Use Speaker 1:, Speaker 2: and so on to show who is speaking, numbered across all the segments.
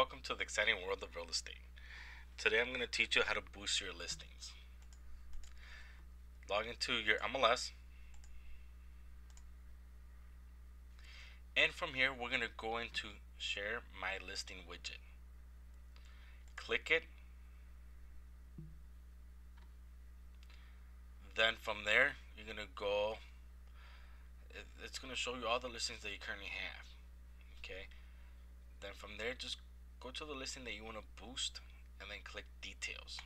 Speaker 1: welcome to the exciting world of real estate. Today I'm going to teach you how to boost your listings. Log into your MLS, and from here we're going to go into Share My Listing widget. Click it, then from there you're going to go, it's going to show you all the listings that you currently have. Okay, then from there just go to the listing that you want to boost and then click Details.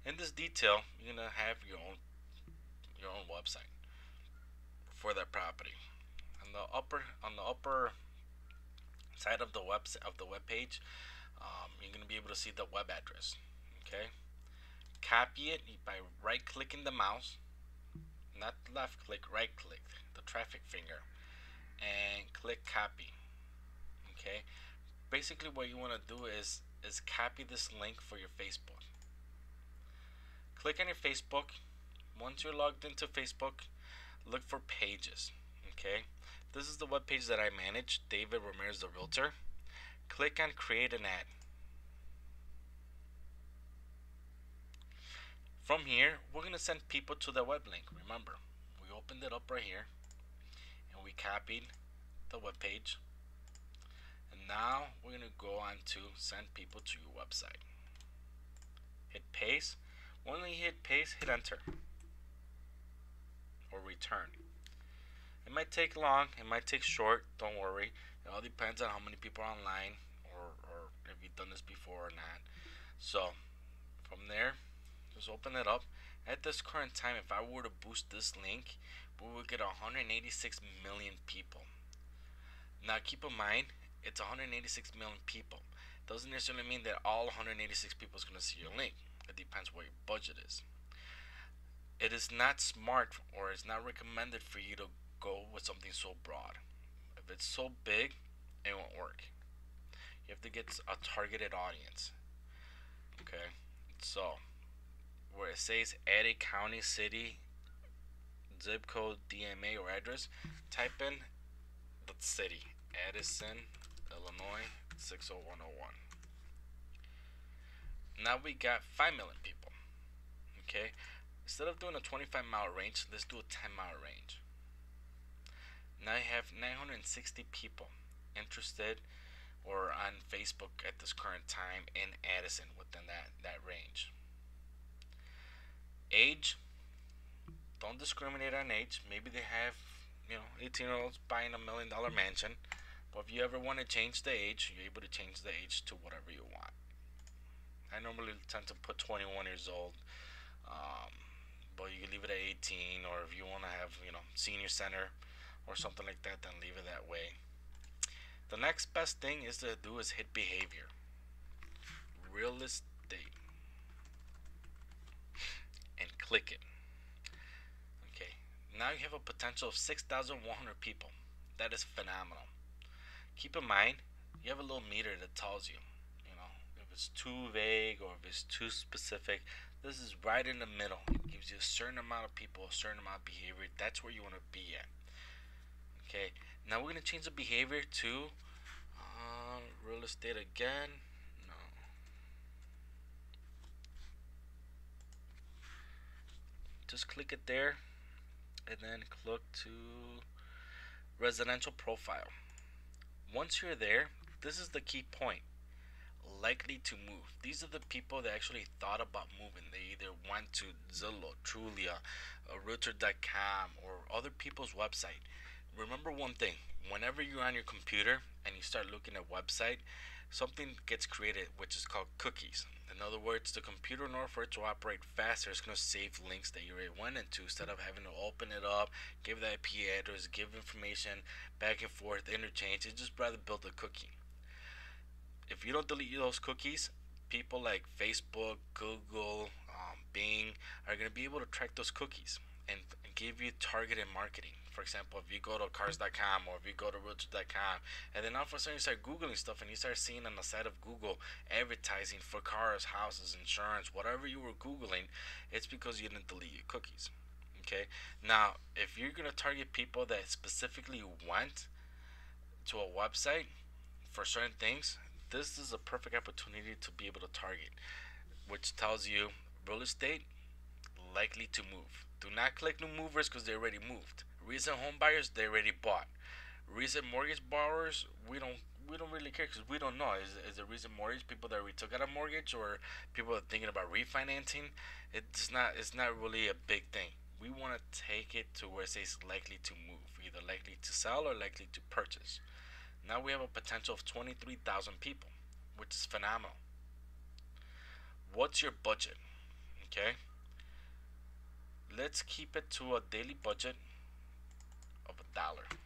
Speaker 1: In this detail, you're gonna have your own website for that property. On the upper side of the web page, you're gonna be able to see the web address. Okay, copy it by right clicking the mouse, not left click, right click the traffic finger, and click copy. Okay, basically what you want to do is copy this link for your Facebook. Click on your Facebook. Once you're logged into Facebook, look for pages. Okay, this is the web page that I manage, David Ramirez the Realtor. Click on create an ad. From here, we're going to send people to the web link. Remember, we opened it up right here and we copied the web page. And now we're going to go on to send people to your website. Hit paste. When you hit paste, hit enter or return. It might take long, it might take short, don't worry. It all depends on how many people are online or if you've done this before or not. So from there, just open it up. At this current time, if I were to boost this link, we would get 186 million people. Now keep in mind, it's 186 million people. Doesn't necessarily mean that all 186 people is going to see your link. It depends what your budget is. It is not smart or it's not recommended for you to go with something so broad. If it's so big, it won't work. You have to get a targeted audience. Okay, so where it says add a county, city, zip code, DMA, or address, type in the city, Addison, Illinois 60101. Now we got 5 million people. Okay, instead of doing a 25-mile range, let's do a 10-mile range. Now I have 960 people interested or on Facebook at this current time in Addison within that range. Age, don't discriminate on age. Maybe they have 18-year-olds buying $1 million mansion, but if you ever want to change the age, you're able to change the age to whatever you want. I normally tend to put 21 years old, but you can leave it at 18, or if you want to have senior center or something like that, then leave it that way. The next best thing is to do is hit behavior, real estate, and click it. Okay, now you have a potential of 6,100 people. That is phenomenal. Keep in mind, you have a little meter that tells you, if it's too vague or if it's too specific. This is right in the middle. It gives you a certain amount of people, a certain amount of behavior. That's where you want to be at. Okay, now we're going to change the behavior to real estate again. No. Just click it there and then click to residential profile. Once you're there, this is the key point. Likely to move. These are the people that actually thought about moving. They either went to Zillow, Trulia, Realtor.com, or other people's website. Remember one thing: whenever you're on your computer and you start looking at website, something gets created which is called cookies. In other words, the computer, in order for it to operate faster, is going to save links that you already went into instead of having to open it up, give the IP address, give information back and forth, interchange. It's just rather build a cookie. If you don't delete those cookies, people like Facebook, Google, Bing are going to be able to track those cookies and give you targeted marketing. For example, if you go to cars.com or if you go to realtor.com, and then all of a sudden you start Googling stuff and you start seeing on the side of Google advertising for cars, houses, insurance, whatever you were Googling, it's because you didn't delete your cookies. Okay? Now, if you're going to target people that specifically went to a website, for certain things, this is a perfect opportunity to be able to target, which tells you real estate likely to move. Do not click new movers because they already moved. Recent home buyers, they already bought. Recent mortgage borrowers, we don't really care because we don't know. Is the recent mortgage people that we took out a mortgage or people that are thinking about refinancing? It's not really a big thing. We want to take it to where it says likely to move, either likely to sell or likely to purchase. Now we have a potential of 23,000 people, which is phenomenal. What's your budget? Okay, let's keep it to a daily budget of $1.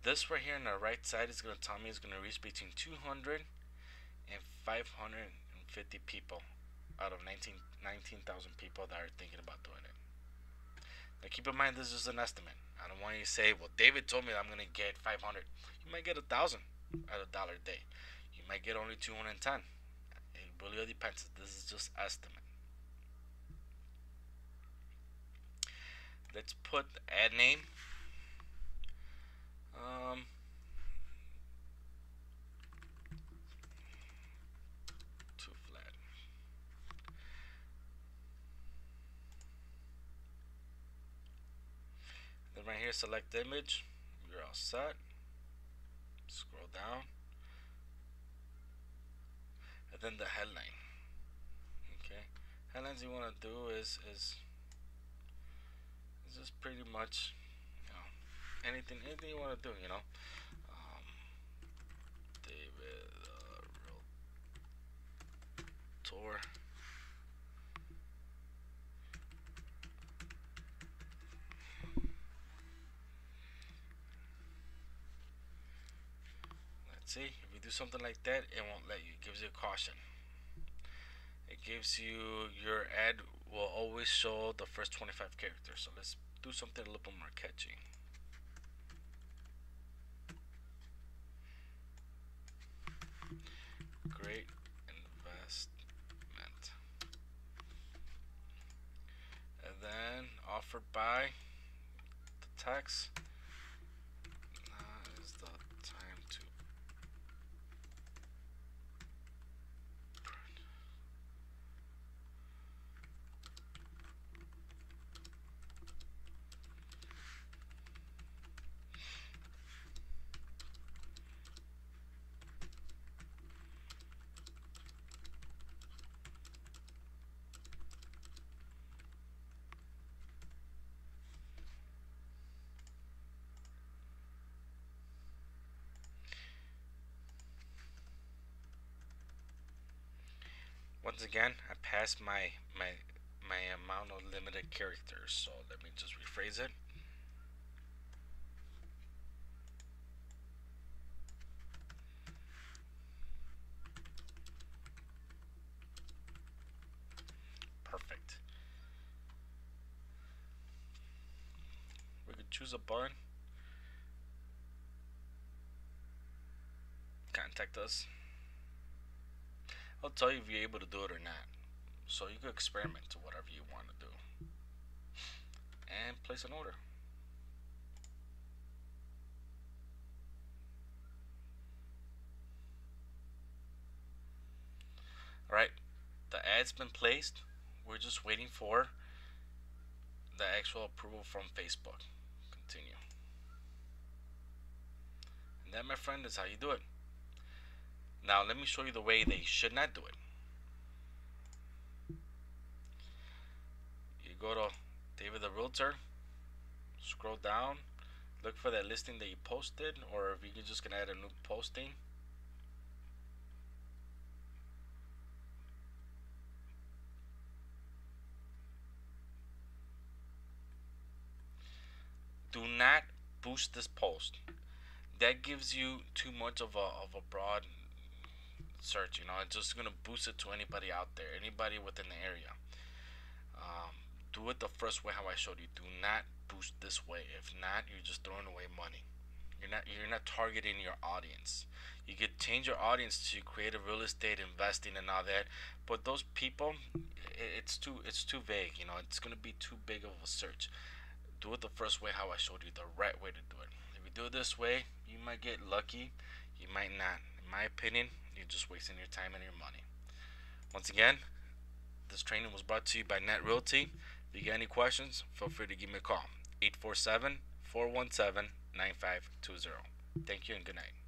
Speaker 1: This right here on the right side is going to tell me it's going to reach between 200 and 550 people out of 19,000 people that are thinking about doing it. Now keep in mind this is an estimate. I don't want you to say, well, David told me that I'm going to get 500. You might get 1,000 at $1 a day. You might get only 210. It really depends. This is just estimate. Let's put ad name. Too flat. Then right here, select image. You're all set. Scroll down. And then the headline. Okay. Headlines you want to do is just pretty much, anything you want to do, David Realtor. Let's see, if you do something like that, it won't let you. It gives you a caution. It gives you your ad will always show the first 25 characters. So let's do something a little bit more catchy. Great investment. And then offered by the text. Now is the time to once again, I passed my amount of limited characters. So let me just rephrase it. Perfect. We could choose a button. Contact us. I'll tell you if you're able to do it or not. So you can experiment to whatever you want to do. And place an order. Alright, the ad's been placed. We're just waiting for the actual approval from Facebook. Continue. And that, my friend, is how you do it. Now let me show you the way they should not do it. You go to David the Realtor, scroll down, look for that listing that you posted, or if you're just gonna add a new posting. Do not boost this post. That gives you too much of a broad search. It's just gonna boost it to anybody out there, anybody within the area. Do it the first way how I showed you. Do not boost this way. If not, you're just throwing away money. You're not targeting your audience. You could change your audience to creative real estate investing and all that, but those people, it's too vague. It's gonna be too big of a search. Do it the first way how I showed you, the right way to do it. If you do it this way, you might get lucky, you might not. In my opinion, you're just wasting your time and your money. Once again, this training was brought to you by Net Realty. If you got any questions, feel free to give me a call. 847-417-9520. Thank you and good night.